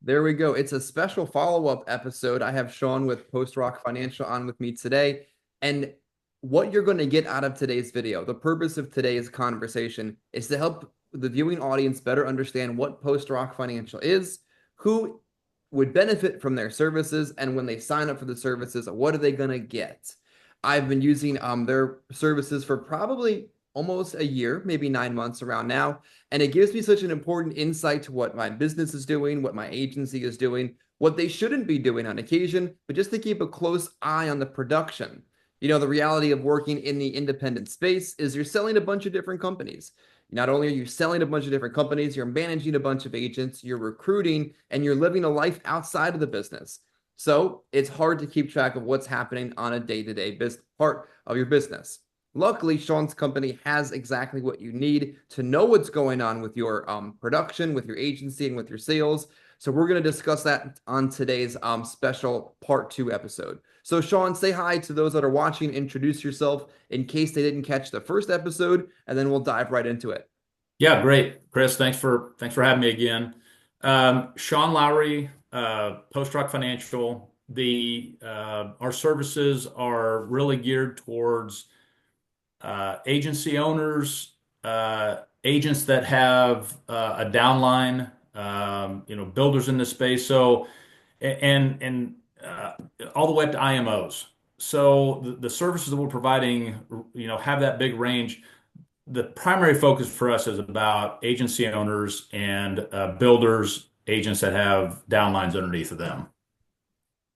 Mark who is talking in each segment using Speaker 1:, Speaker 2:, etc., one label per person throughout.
Speaker 1: There we go. It's a special follow-up episode. I have Shawn with Post Rock Financial on with me today. And what you're going to get out of today's video, the purpose of today's conversation is to help the viewing audience better understand what Post Rock Financial is, who would benefit from their services, and when they sign up for the services, what are they going to get? I've been using their services for probably almost a year, maybe 9 months around now. And it gives me such an important insight to what my business is doing, what my agency is doing, what they shouldn't be doing on occasion, but just to keep a close eye on the production. The reality of working in the independent space is you're selling a bunch of different companies. Not only are you selling a bunch of different companies, you're managing a bunch of agents, you're recruiting, and you're living a life outside of the business. So it's hard to keep track of what's happening on a day-to-day part of your business. Luckily, Shawn's company has exactly what you need to know what's going on with your production, with your agency, and with your sales. So we're going to discuss that on today's special part 2 episode. So Shawn, say hi to those that are watching. Introduce yourself in case they didn't catch the first episode, and then we'll dive right into it.
Speaker 2: Yeah, great, Chris. Thanks for having me again. Shawn Lowery, Post Rock Financial. The Our services are really geared towards agency owners, agents that have a downline, builders in this space. So and all the way up to IMOs. So the services that we're providing, have that big range. The primary focus for us is about agency owners and builders, agents that have downlines underneath of them.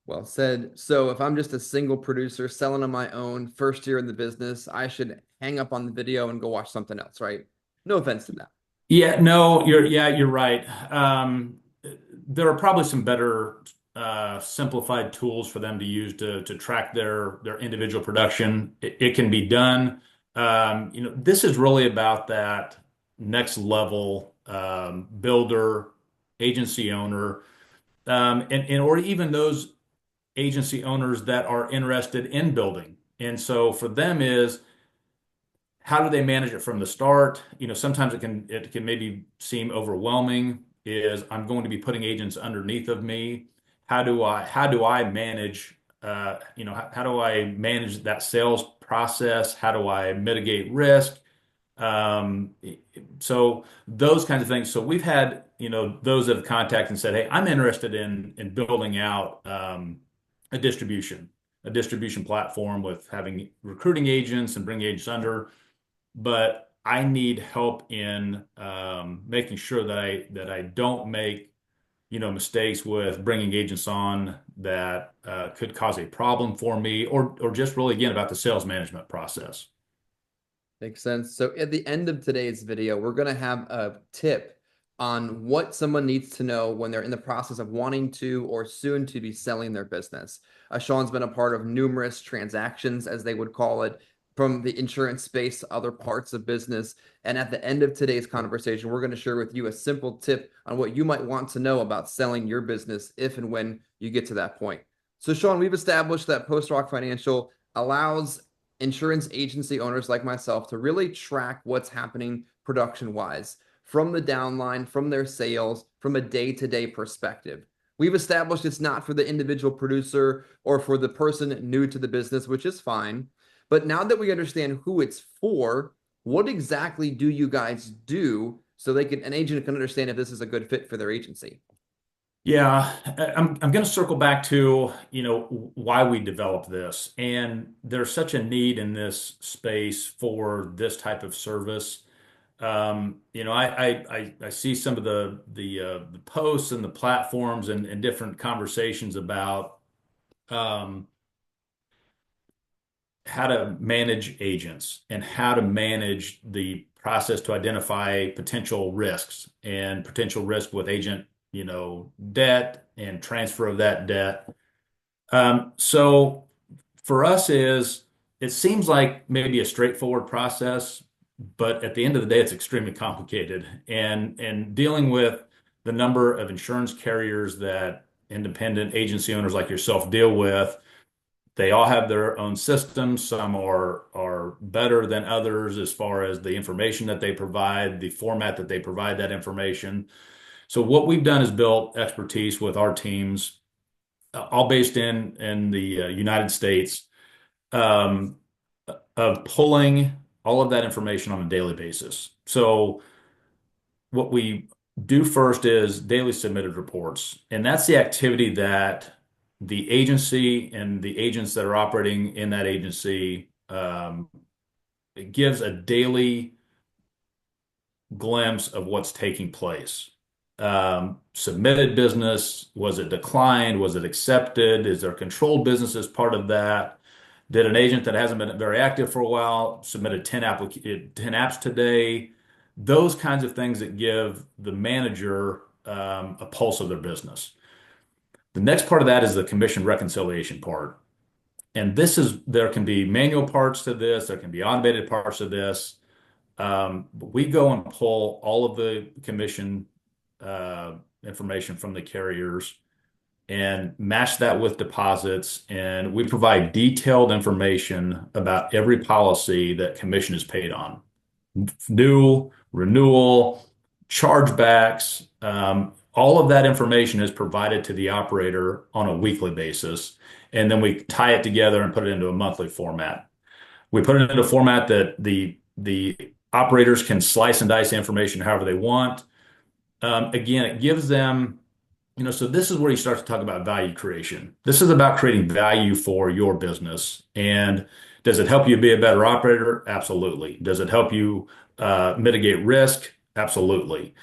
Speaker 1: Well said. So if I'm just a single producer selling on my own, first year in the business, I should hang up on the video and go watch something else, right? No offense to that.
Speaker 2: Yeah, no, you're right. There are probably some better simplified tools for them to use to track their individual production. It can be done. This is really about that next level builder, agency owner, or even those agency owners that are interested in building. And so for them is how do they manage it from the start? Sometimes it can maybe seem overwhelming. Is I'm going to be putting agents underneath of me. How do I manage how do I manage that sales process? How do I mitigate risk? Um, so those kinds of things. So we've had, those that have contacted and said, "Hey, I'm interested in building out a distribution platform with having recruiting agents and bringing agents under, but I need help in making sure that I don't make, mistakes with bringing agents on that could cause a problem for me, or just really again about the sales management process."
Speaker 1: Makes sense. So at the end of today's video, we're going to have a tip on what someone needs to know when they're in the process of wanting to or soon to be selling their business. Shawn's been a part of numerous transactions, as they would call it, from the insurance space to other parts of business. And at the end of today's conversation, we're going to share with you a simple tip on what you might want to know about selling your business if and when you get to that point. So Shawn, we've established that Post Rock Financial allows insurance agency owners like myself to really track what's happening production wise from the downline, from their sales, from a day-to-day perspective. We've established it's not for the individual producer or for the person new to the business, which is fine. But now that we understand who it's for, what exactly do you guys do so an agent can understand if this is a good fit for their agency?
Speaker 2: Yeah, I'm going to circle back to, why we developed this. And there's such a need in this space for this type of service. I see some of the posts and the platforms and different conversations about um, how to manage agents and how to manage the process to identify potential risks and potential risk with agent, debt and transfer of that debt. So for us it seems like maybe a straightforward process, but at the end of the day, it's extremely complicated. And dealing with the number of insurance carriers that independent agency owners like yourself deal with, they all have their own systems. Some are better than others as far as the information that they provide, the format that they provide that information. So what we've done is built expertise with our teams, all based in the United States, um, of pulling all of that information on a daily basis. So what we do first is daily submitted reports, and that's the activity that the agency and the agents that are operating in that agency, it gives a daily glimpse of what's taking place. Submitted business, was it declined? Was it accepted? Is there controlled business as part of that? Did an agent that hasn't been very active for a while submitted 10 apps today? Those kinds of things that give the manager a pulse of their business. The next part of that is the commission reconciliation part. And there can be manual parts to this, there can be automated parts to this. We go and pull all of the commission information from the carriers and match that with deposits. And we provide detailed information about every policy that commission is paid on. New, renewal, chargebacks, all of that information is provided to the operator on a weekly basis. And then we tie it together and put it into a monthly format. We put it into a format that the operators can slice and dice the information however they want. Again, it gives them, so this is where you start to talk about value creation. This is about creating value for your business. And does it help you be a better operator? Absolutely. Does it help you mitigate risk? Absolutely.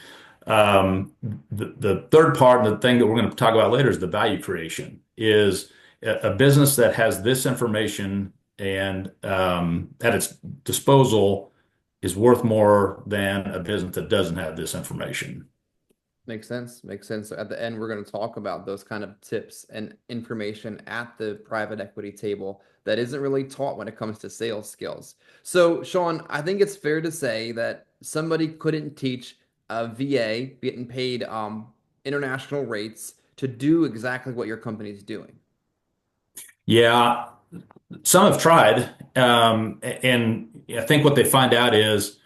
Speaker 2: The third part, and the thing that we're going to talk about later, is the value creation. Is a business that has this information and at its disposal is worth more than a business that doesn't have this information.
Speaker 1: Makes sense. Makes sense. So at the end, we're going to talk about those kind of tips and information at the private equity table that isn't really taught when it comes to sales skills. So, Shawn, I think it's fair to say that somebody couldn't teach a VA getting paid international rates to do exactly what your company is doing.
Speaker 2: Yeah, some have tried, and I think what they find out is,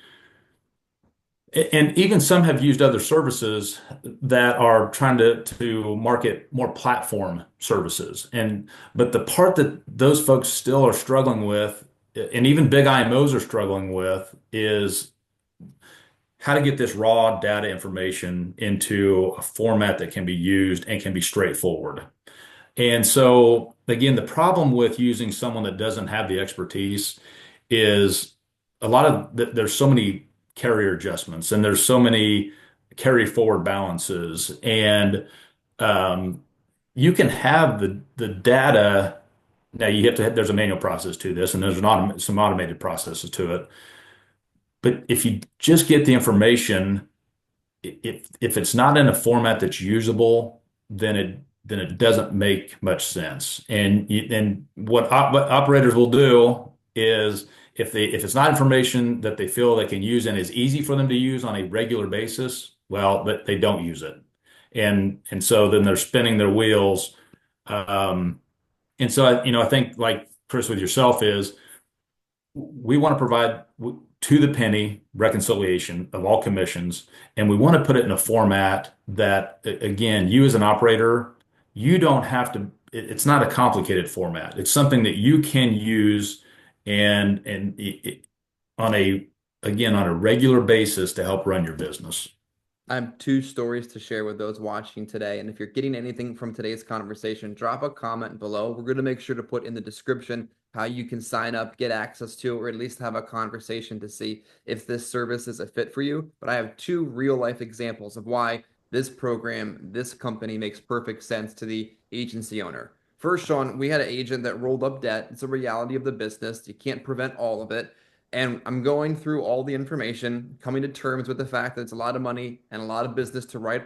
Speaker 2: and even some have used other services that are trying to market more platform services. But the part that those folks still are struggling with, and even big IMOs are struggling with, is how to get this raw data information into a format that can be used and can be straightforward. And so, again, the problem with using someone that doesn't have the expertise is there's so many carrier adjustments and there's so many carry forward balances. And you can have the data. Now there's a manual process to this and there's some automated processes to it. But if you just get the information, if it's not in a format that's usable, then it doesn't make much sense. And what operators will do is if it's not information that they feel they can use and is easy for them to use on a regular basis, well, but they don't use it. And so then they're spinning their wheels. And so I think like Chris with yourself is we want to provide to the penny reconciliation of all commissions, and we want to put it in a format that, again, you as an operator, you don't have to, it's not a complicated format. It's something that you can use and on a regular basis to help run your business.
Speaker 1: I have two stories to share with those watching today. And if you're getting anything from today's conversation, drop a comment below. We're going to make sure to put in the description how you can sign up, get access to, or at least have a conversation to see if this service is a fit for you. But I have two real life examples of why this program, this company makes perfect sense to the agency owner. First, Shawn, we had an agent that rolled up debt. It's a reality of the business. You can't prevent all of it. And I'm going through all the information, coming to terms with the fact that it's a lot of money and a lot of business to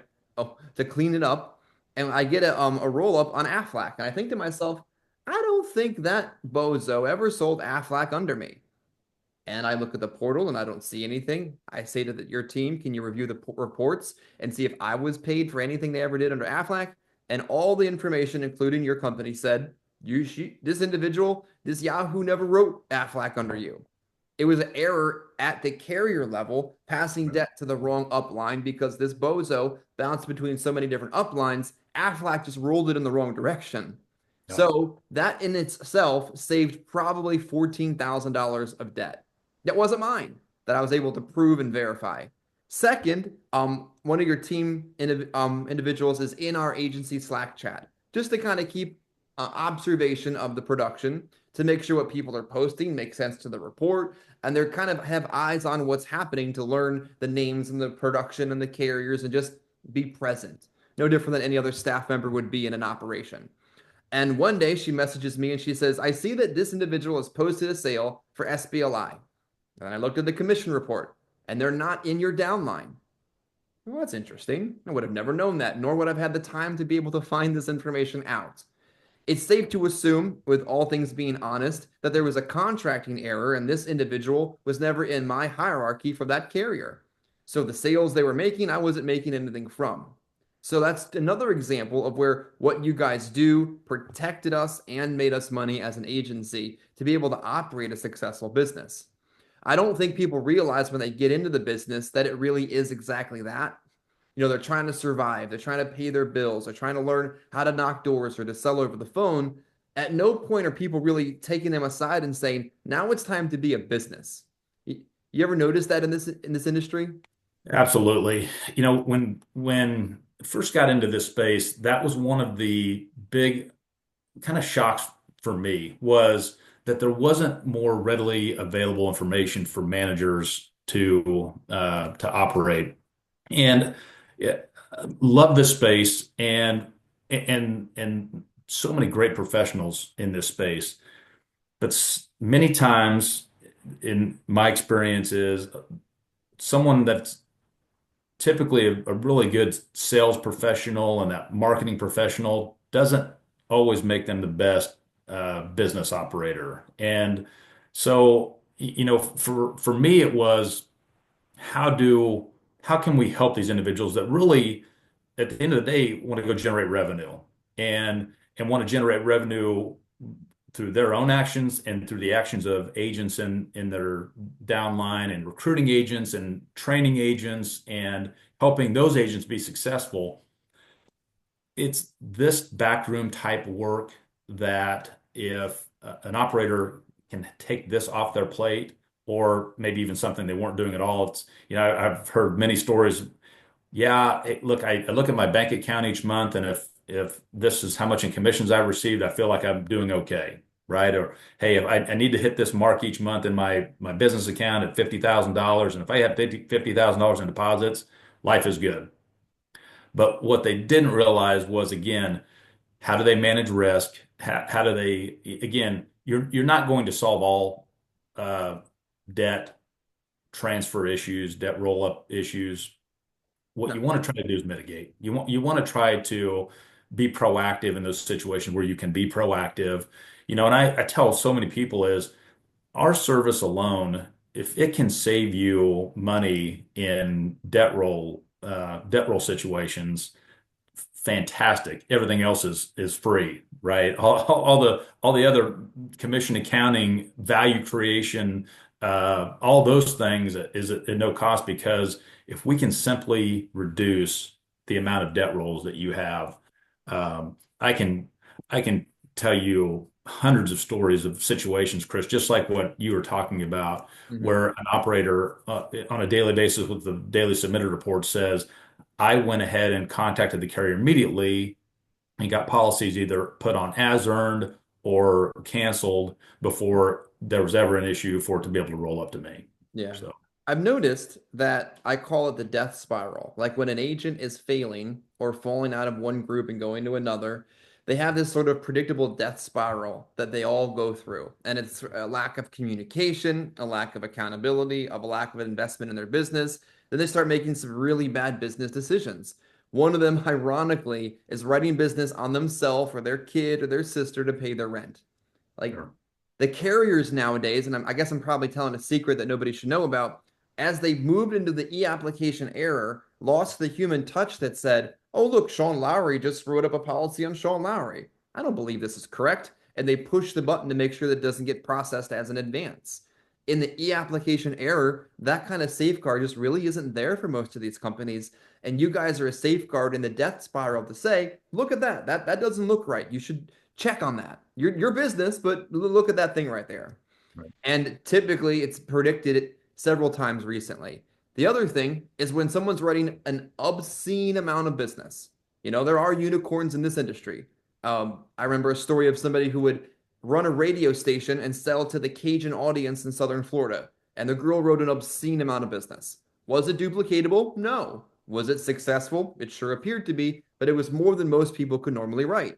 Speaker 1: to clean it up. And I get a roll up on Aflac. And I think to myself, I don't think that bozo ever sold Aflac under me. And I look at the portal and I don't see anything. I say to your team, can you review the reports and see if I was paid for anything they ever did under Aflac? And all the information, including your company, said, this individual, this Yahoo never wrote Aflac under you. It was an error at the carrier level, passing
Speaker 2: Right.
Speaker 1: debt to the wrong upline because this bozo bounced between so many different uplines. Aflac just rolled it in the wrong direction.
Speaker 2: Yep.
Speaker 1: So that in itself saved probably $14,000 of debt. That wasn't mine that I was able to prove and verify. Second, one of your team individuals is in our agency Slack chat just to kind of keep observation of the production to make sure what people are posting makes sense to the report, and they're kind of have eyes on what's happening to learn the names and the production and the carriers and just be present. No different than any other staff member would be in an operation. And one day she messages me and she says, I see that this individual has posted a sale for SBLI. And I looked at the commission report and they're not in your downline. Well, that's interesting. I would have never known that, nor would I have had the time to be able to find this information out. It's safe to assume, with all things being honest, that there was a contracting error and this individual was never in my hierarchy for that carrier. So the sales they were making, I wasn't making anything from. So that's another example of where what you guys do protected us and made us money as an agency to be able to operate a successful business. I don't think people realize when they get into the business that it really is exactly that. They're trying to survive, they're trying to pay their bills, they're trying to learn how to knock doors or to sell over the phone. At no point are people really taking them aside and saying, now it's time to be a business. You ever notice that in this industry?
Speaker 2: Absolutely. When I first got into this space, that was one of the big kind of shocks for me was that there wasn't more readily available information for managers to operate. And yeah, love this space and so many great professionals in this space. But many times, in my experience, is someone that's typically a really good sales professional and that marketing professional doesn't always make them the best business operator. And so, for me, it was how do how can we help these individuals that really, at the end of the day, want to go generate revenue and want to generate revenue through their own actions and through the actions of agents in their downline and recruiting agents and training agents and helping those agents be successful. It's this backroom type work that if an operator can take this off their plate, or maybe even something they weren't doing at all. I've heard many stories. Yeah, look, I look at my bank account each month, and if this is how much in commissions I received, I feel like I'm doing okay, right? Or hey, if I need to hit this mark each month in my business account at $50,000, and if I have $50,000 in deposits, life is good. But what they didn't realize was, again, how do they manage risk? How do they, again, you're not going to solve all uh, debt transfer issues, debt roll up issues. What
Speaker 1: No.
Speaker 2: you want to try to do is mitigate. You want to try to be proactive in those situations where you can be proactive. And I tell so many people is our service alone, if it can save you money in debt roll situations, fantastic. Everything else is free, right? All the other commission accounting, value creation, all those things is at no cost, because if we can simply reduce the amount of debt rolls that you have, I can tell you hundreds of stories of situations, Chris, just like what you were talking about,
Speaker 1: Mhm.
Speaker 2: where an operator on a daily basis with the daily submitted report says, I went ahead and contacted the carrier immediately and got policies either put on as earned or canceled before there was ever an issue for it to be able to roll up to me.
Speaker 1: Yeah.
Speaker 2: So,
Speaker 1: I've noticed that I call it the death spiral. Like when an agent is failing or falling out of one group and going to another, they have this sort of predictable death spiral that they all go through. And it's a lack of communication, a lack of accountability, of a lack of investment in their business. Then they start making some really bad business decisions. One of them, ironically, is writing business on themselves or their kid or their sister to pay their rent. Like
Speaker 2: sure.
Speaker 1: the carriers nowadays, and I guess I'm probably telling a secret that nobody should know about, as they moved into the e-application era, lost the human touch that said, oh, look, Shawn Lowery just wrote up a policy on Shawn Lowery. I don't believe this is correct. And they push the button to make sure that it doesn't get processed as an advance. in the e-application error, that kind of safeguard just really isn't there for most of these companies. And you guys are a safeguard in the death spiral to say, look at that. That doesn't look right. You should check on that. Your business, but look at that thing right there.
Speaker 2: Right.
Speaker 1: And typically it's predicted it several times recently. The other thing is when someone's writing an obscene amount of business. There are unicorns in this industry. I remember a story of somebody who would run a radio station and sell to the Cajun audience in Southern Florida. And the girl wrote an obscene amount of business. Was it duplicatable? No. Was it successful? It sure appeared to be, but it was more than most people could normally write.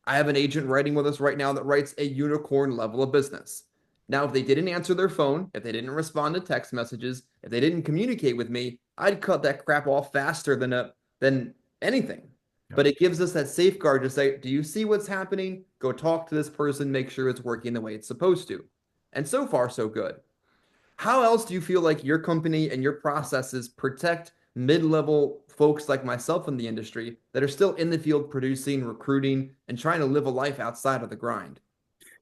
Speaker 1: I have an agent writing with us right now that writes a unicorn level of business. Now, if they didn't answer their phone, if they didn't respond to text messages, if they didn't communicate with me, I'd cut that crap off faster than anything.
Speaker 2: Yep.
Speaker 1: But it gives us that safeguard to say, do you see what's happening? Go talk to this person, make sure it's working the way it's supposed to. And so far, so good. How else do you feel like your company and your processes protect mid-level folks like myself in the industry that are still in the field producing, recruiting, and trying to live a life outside of the grind?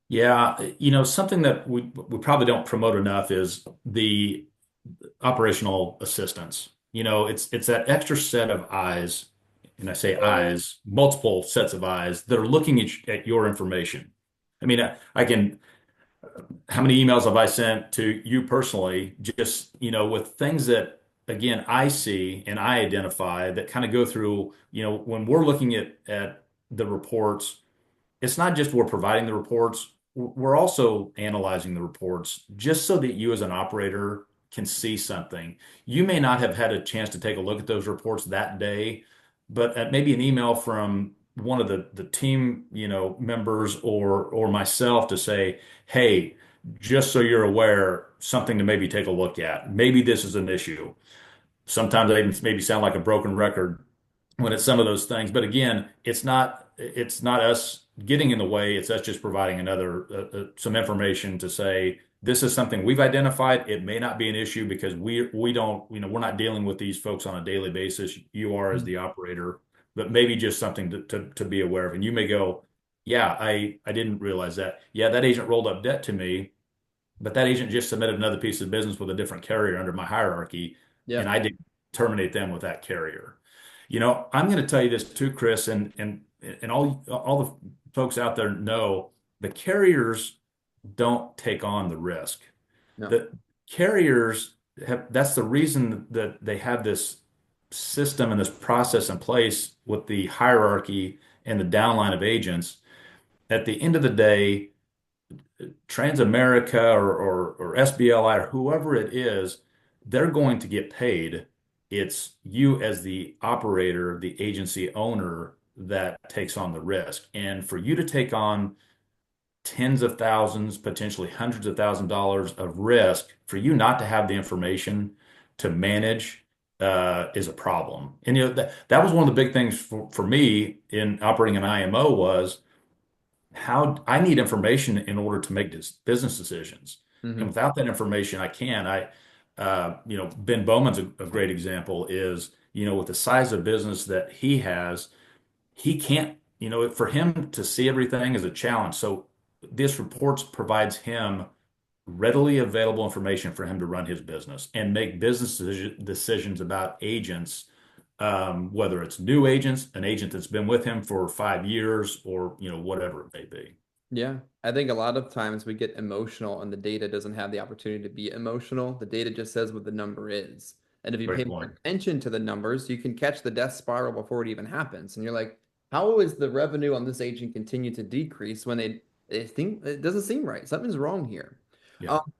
Speaker 2: Yeah, something that we probably don't promote enough is the operational assistance. It's that extra set of eyes, and I say eyes, multiple sets of eyes that are looking at your information. I mean, I can, how many emails have I sent to you personally, just, with things that, again, I see and I identify that kind of go through, when we're looking at the reports, it's not just we're providing the reports, we're also analyzing the reports just so that you as an operator can see something. You may not have had a chance to take a look at those reports that day, but maybe an email from one of the team, members or myself to say, hey, just so you're aware, something to maybe take a look at. Maybe this is an issue. Sometimes I maybe sound like a broken record when it's some of those things. But again, it's not us getting in the way. It's us just providing another some information to say this is something we've identified. It may not be an issue because we don't, we're not dealing with these folks on a daily basis. You are as the operator, but maybe just something to be aware of. And you may go, yeah, I didn't realize that. Yeah, that agent rolled up debt to me, but that agent just submitted another piece of business with a different carrier under my hierarchy, and
Speaker 1: Yeah.
Speaker 2: I didn't terminate them with that carrier. I'm going to tell you this too, Chris, and all the folks out there know the carriers don't take on the risk.
Speaker 1: No.
Speaker 2: The carriers have, that's the reason that they have this system and this process in place with the hierarchy and the downline of agents. At the end of the day, Transamerica or SBLI or whoever it is, they're going to get paid. It's you as the operator, the agency owner that takes on the risk. And for you to take on tens of thousands, potentially hundreds of $1,000s of risk, for you not to have the information to manage is a problem. And that was one of the big things for me in operating an IMO was how I need information in order to make business decisions. And
Speaker 1: Hmm.
Speaker 2: without that information, Ben Bowman's a great example is, with the size of business that he has, he can't, for him to see everything is a challenge. So this reports provides him readily available information for him to run his business and make business decisions about agents, whether it's new agents, an agent that's been with him for 5 years, or whatever it may be.
Speaker 1: Yeah. I think a lot of times we get emotional and the data doesn't have the opportunity to be emotional. The data just says what the number is. And if you pay
Speaker 2: Great
Speaker 1: more
Speaker 2: point.
Speaker 1: attention to the numbers, you can catch the death spiral before it even happens. And you're like, how is the revenue on this agent continue to decrease when they think it doesn't seem right? Something's wrong here.
Speaker 2: Yeah.
Speaker 1: Um,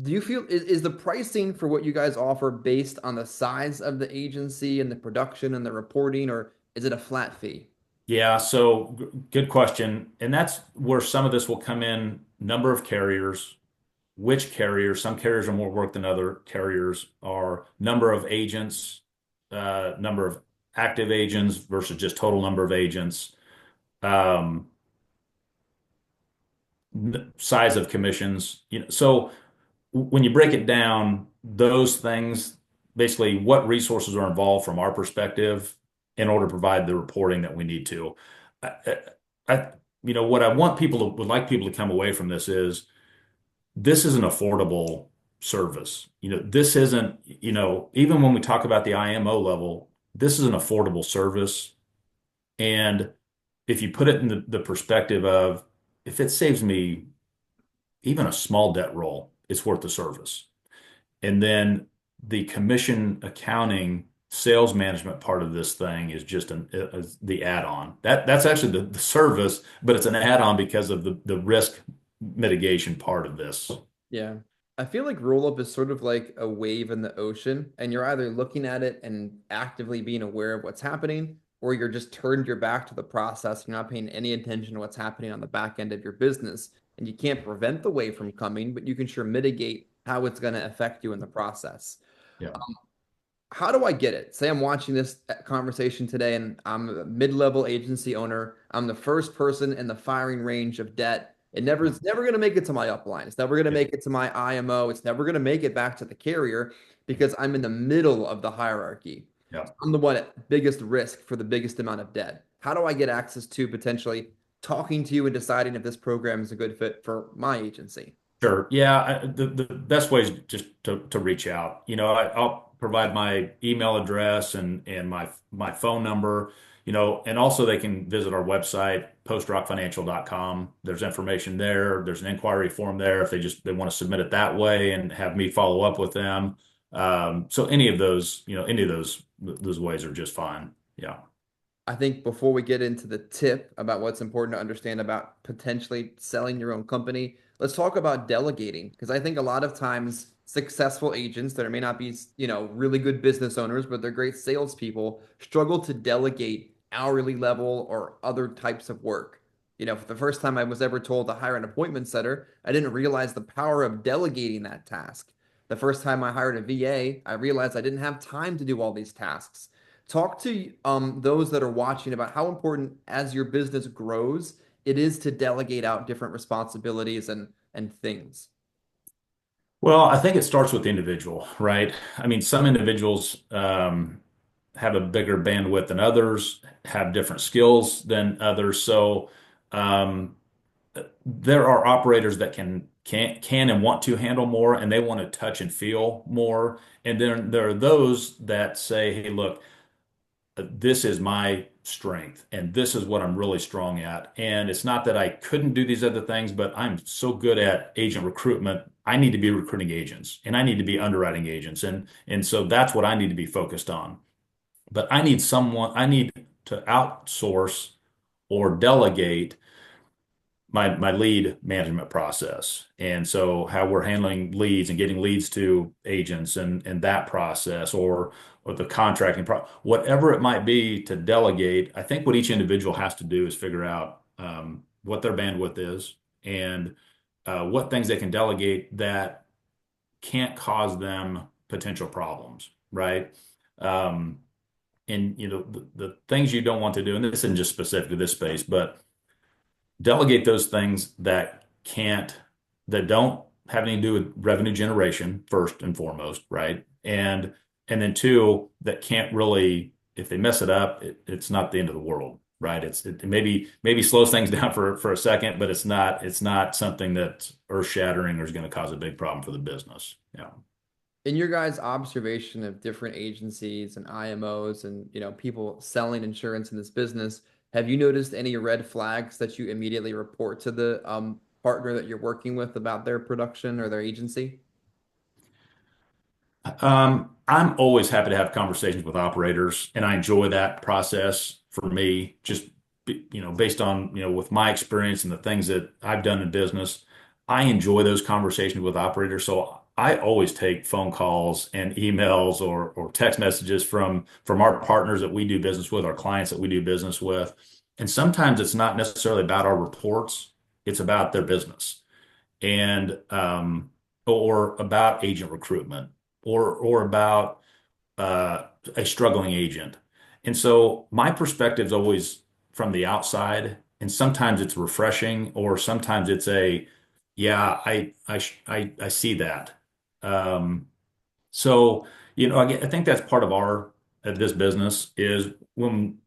Speaker 1: do you feel is the pricing for what you guys offer based on the size of the agency and the production and the reporting, or is it a flat fee?
Speaker 2: Yeah, so good question. And that's where some of this will come in, number of carriers, which carriers, some carriers are more work than other carriers are, number of agents, number of active agents versus just total number of agents, um, size of commissions. So when you break it down, those things, basically what resources are involved from our perspective in order to provide the reporting that we need to. I, what I want people to would like people to come away from this is this is an affordable service. This isn't, even when we talk about the IMO level, this is an affordable service. And if you put it in the perspective of if it saves me even a small debt roll, it's worth the service. And then the commission accounting sales management part of this thing is just the add-on. That's actually the service, but it's an add-on because of the risk mitigation part of this.
Speaker 1: Yeah. I feel like roll up is sort of like a wave in the ocean, and you're either looking at it and actively being aware of what's happening, or you're just turned your back to the process. You're not paying any attention to what's happening on the back end of your business. And you can't prevent the wave from coming, but you can sure mitigate how it's going to affect you in the process.
Speaker 2: Yeah.
Speaker 1: How do I get it? Say I'm watching this conversation today and I'm a mid-level agency owner. I'm the first person in the firing range of debt. It's never going to make it to my upline. It's never going to
Speaker 2: Yeah.
Speaker 1: make it to my IMO. It's never going to make it back to the carrier because I'm in the middle of the hierarchy.
Speaker 2: Yeah.
Speaker 1: I'm the one at biggest risk for the biggest amount of debt. How do I get access to potentially talking to you and deciding if this program is a good fit for my agency?
Speaker 2: Sure. Yeah. The best way is just to reach out. I'll provide my email address and my phone number, and also they can visit our website, postrockfinancial.com. There's information there. There's an inquiry form there if they want to submit it that way and have me follow up with them. So any of those ways are just fine. Yeah.
Speaker 1: I think before we get into the tip about what's important to understand about potentially selling your own company, let's talk about delegating because I think a lot of times successful agents that may not be, really good business owners, but they're great salespeople struggle to delegate hourly level or other types of work. For the first time I was ever told to hire an appointment setter, I didn't realize the power of delegating that task. The first time I hired a VA, I realized I didn't have time to do all these tasks. Talk to those that are watching about how important, as your business grows, it is to delegate out different responsibilities and things.
Speaker 2: Well, I think it starts with the individual, right? I mean, some individuals have a bigger bandwidth than others, have different skills than others. So um, there are operators that can and want to handle more, and they want to touch and feel more. And then there are those that say, "Hey, look, this is my strength and this is what I'm really strong at. And it's not that I couldn't do these other things, but I'm so good at agent recruitment. I need to be recruiting agents and I need to be underwriting agents. And so that's what I need to be focused on. But I need to outsource or delegate my lead management process. And so how we're handling leads and getting leads to agents and that process or the contracting whatever it might be to delegate. I think what each individual has to do is figure out what their bandwidth is and what things they can delegate that can't cause them potential problems, right? Um, and the things you don't want to do, and this isn't just specific to this space, but delegate those things that don't have anything to do with revenue generation first and foremost, right? And then two, that can't really, if they mess it up, it's not the end of the world, right? It maybe slows things down for a second, but it's not something that's earth shattering or is going to cause a big problem for the business. Yeah.
Speaker 1: In your guys' observation of different agencies and IMOs and people selling insurance in this business, have you noticed any red flags that you immediately report to the partner that you're working with about their production or their agency?
Speaker 2: I'm always happy to have conversations with operators, and I enjoy that process for me, just based on, with my experience and the things that I've done in business, I enjoy those conversations with operators. So I always take phone calls and emails or text messages from our partners that we do business with, our clients that we do business with. And sometimes it's not necessarily about our reports, it's about their business and or about agent recruitment or about a struggling agent. And so my perspective is always from the outside, and sometimes it's refreshing, or sometimes it's yeah, I see that. Um, so I think that's part of our this business is when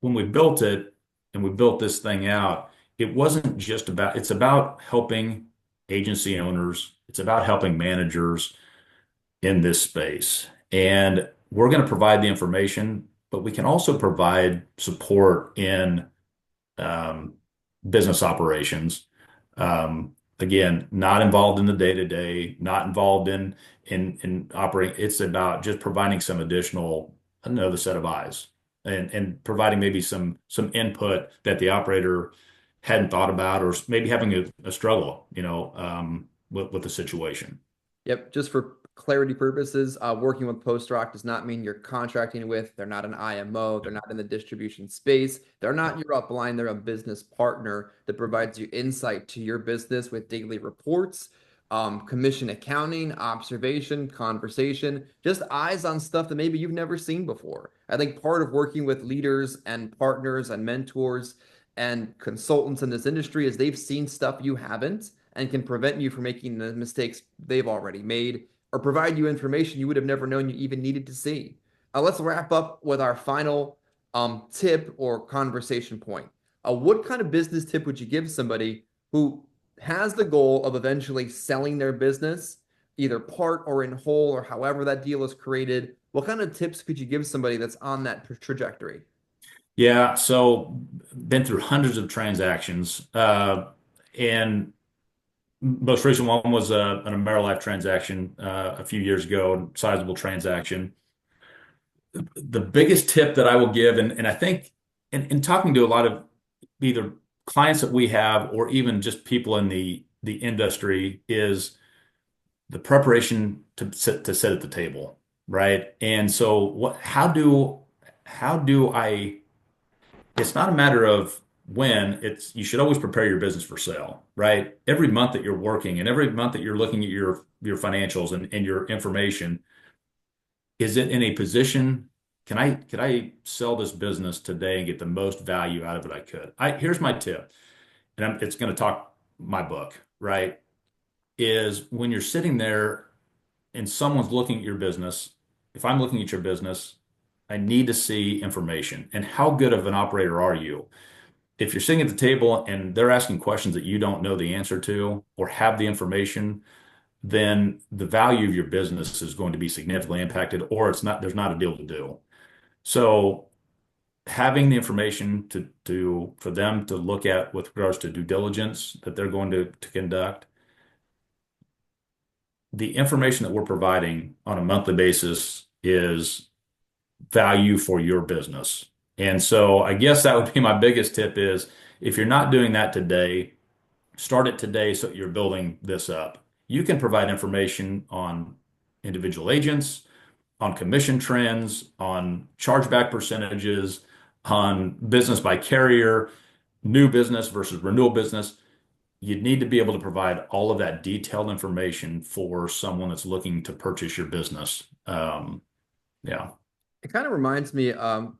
Speaker 2: we built it and we built this thing out, it wasn't just about, it's about helping agency owners. It's about helping managers in this space. And we're going to provide the information, but we can also provide support in um, business operations. Again, not involved in the day-to-day, not involved in operating. It's about just providing some additional another set of eyes and providing maybe some input that the operator hadn't thought about, or maybe having a struggle, with the situation.
Speaker 1: Yep. Just for clarity purposes, working with Post-Rock does not mean you're contracting with, they're not an IMO, they're not in the distribution space, they're not your upline, they're a business partner that provides you insight to your business with daily reports, commission accounting, observation, conversation, just eyes on stuff that maybe you've never seen before. I think part of working with leaders and partners and mentors and consultants in this industry is they've seen stuff you haven't and can prevent you from making the mistakes they've already made or provide you information you would have never known you even needed to see. Let's wrap up with our final tip or conversation point. What kind of business tip would you give somebody who has the goal of eventually selling their business, either part or in whole, or however that deal is created? What kind of tips could you give somebody that's on that trajectory?
Speaker 2: Yeah, so been through hundreds of transactions, and most recent one was an AmeriLife transaction a few years ago, sizable transaction. The biggest tip that I will give, and I think in talking to a lot of either clients that we have or even just people in the industry, is the preparation to sit at the table, right? And so how do I, it's not a matter of when, it's you should always prepare your business for sale, right? Every month that you're working and every month that you're looking at your financials and your information, is it in a position, could I sell this business today and get the most value out of it I could? Here's my tip, and it's going to talk my book, right? Is when you're sitting there and someone's looking at your business, if I'm looking at your business, I need to see information. And how good of an operator are you? If you're sitting at the table and they're asking questions that you don't know the answer to or have the information, then the value of your business is going to be significantly impacted, or there's not a deal to do. So having the information for them to look at with regards to due diligence that they're going to conduct, the information that we're providing on a monthly basis is value for your business. And so I guess that would be my biggest tip is, if you're not doing that today, start it today so you're building this up. You can provide information on individual agents, on commission trends, on chargeback percentages, on business by carrier, new business versus renewal business. You need to be able to provide all of that detailed information for someone that's looking to purchase your business. Yeah.
Speaker 1: It kind of reminds me,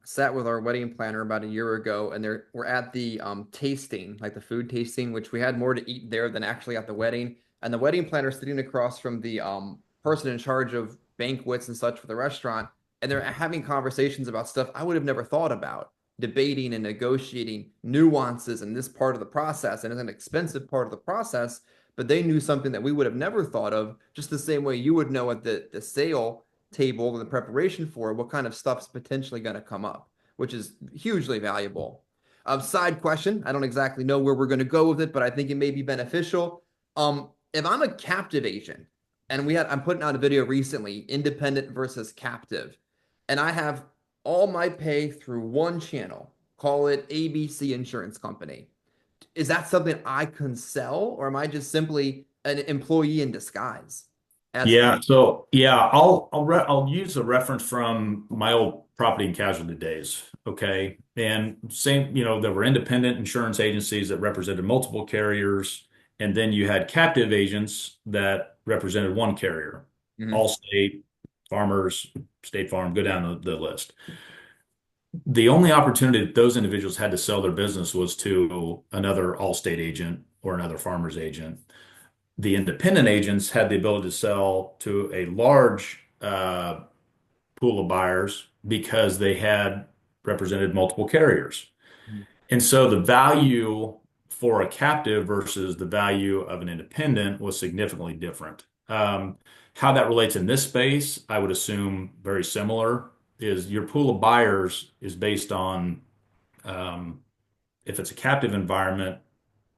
Speaker 1: sat with our wedding planner about a year ago, and we're at the tasting, like the food tasting, which we had more to eat there than actually at the wedding. And the wedding planner sitting across from the person in charge of banquets and such for the restaurant, and they're having conversations about stuff I would have never thought about, debating and negotiating nuances in this part of the process, and it's an expensive part of the process, but they knew something that we would have never thought of, just the same way you would know at the sale table and the preparation for what kind of stuff's potentially going to come up, which is hugely valuable. Side question, I don't exactly know where we're going to go with it, but I think it may be beneficial. If I'm a captive agent, and I'm putting out a video recently, independent versus captive, and I have all my pay through one channel, call it ABC Insurance Company. Is that something I can sell, or am I just simply an employee in disguise? As
Speaker 2: Yeah. So yeah, I'll use a reference from my old property and casualty days. Okay. And same, there were independent insurance agencies that represented multiple carriers, and then you had captive agents that represented one carrier.
Speaker 1: Mhm.
Speaker 2: Allstate, Farmers, State Farm, go down the list. The only opportunity that those individuals had to sell their business was to another Allstate agent or another Farmers agent. The independent agents had the ability to sell to a large pool of buyers because they had represented multiple carriers. And so the value for a captive versus the value of an independent was significantly different. How that relates in this space, I would assume very similar, is your pool of buyers is based on um, if it's a captive environment,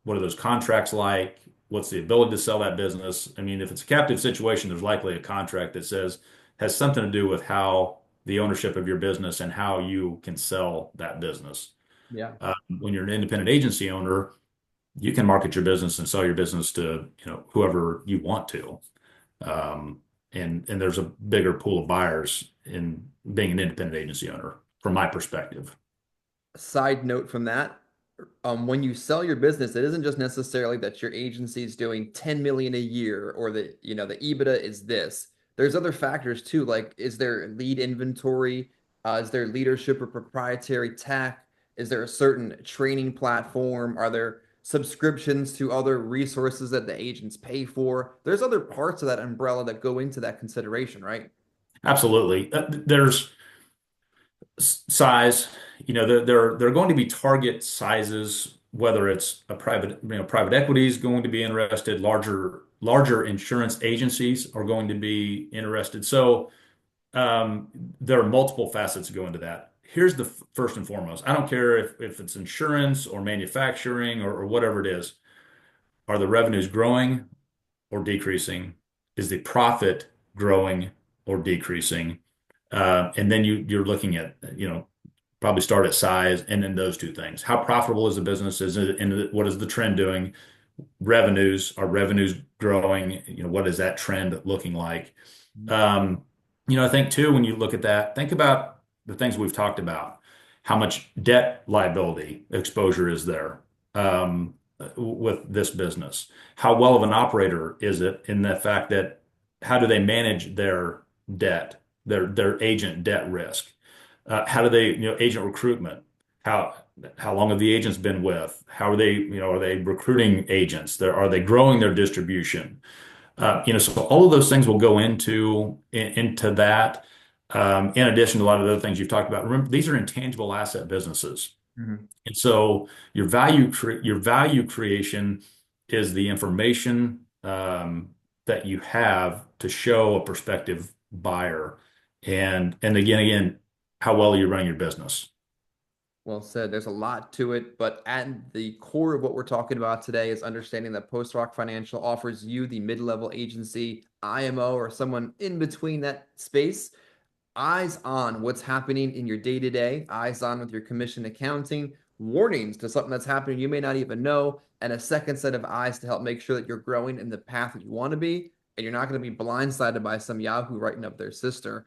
Speaker 2: what are those contracts like? What's the ability to sell that business? I mean, if it's a captive situation, there's likely a contract that says has something to do with how the ownership of your business and how you can sell that business.
Speaker 1: Yeah.
Speaker 2: When you're an independent agency owner, you can market your business and sell your business to, whoever you want to. Um, and there's a bigger pool of buyers in being an independent agency owner, from my perspective.
Speaker 1: Side note from that, when you sell your business, it isn't just necessarily that your agency is doing 10 million a year or the EBITDA is this. There's other factors too, like is there lead inventory? Is there leadership or proprietary tech? Is there a certain training platform? Are there subscriptions to other resources that the agents pay for? There's other parts of that umbrella that go into that consideration, right?
Speaker 2: Absolutely. There's size, there are going to be target sizes, whether it's a private equity is going to be interested, larger insurance agencies are going to be interested. So um, there are multiple facets that go into that. Here's the first and foremost. I don't care if it's insurance or manufacturing or whatever it is. Are the revenues growing or decreasing? Is the profit growing or decreasing? And then you're looking at, probably start at size and then those two things. How profitable is the business? Is it, and what is the trend doing? Revenues, are revenues growing? What is that trend looking like? Um, I think too, when you look at that, think about the things we've talked about. How much debt liability exposure is there with this business? How well of an operator is it in the fact that how do they manage their debt, their agent debt risk? How do they, agent recruitment? How how long have the agents been with? How are they recruiting agents? Are they growing their distribution? So all of those things will go into that. In addition to a lot of other things you've talked about. Remember, these are intangible asset businesses,
Speaker 1: Mhm.
Speaker 2: and so your value creation is the information that you have to show a prospective buyer, and again, how well you run your business.
Speaker 1: Well said. There's a lot to it, but at the core of what we're talking about today is understanding that Post Rock Financial offers you, the mid-level agency, IMO, or someone in between that space, eyes on what's happening in your day-to-day, eyes on with your commission accounting, warnings to something that's happening you may not even know, and a second set of eyes to help make sure that you're growing in the path that you want to be, and you're not going to be blindsided by some Yahoo writing up their sister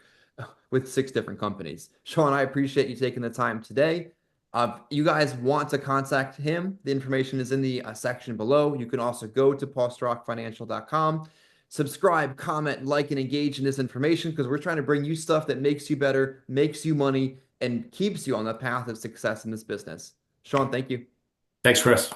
Speaker 1: with six different companies. Shawn, I appreciate you taking the time today. You guys want to contact him, the information is in the section below. You can also go to postrockfinancial.com, subscribe, comment, like, and engage in this information because we're trying to bring you stuff that makes you better, makes you money, and keeps you on the path of success in this business. Shawn, thank you.
Speaker 2: Thanks, Chris.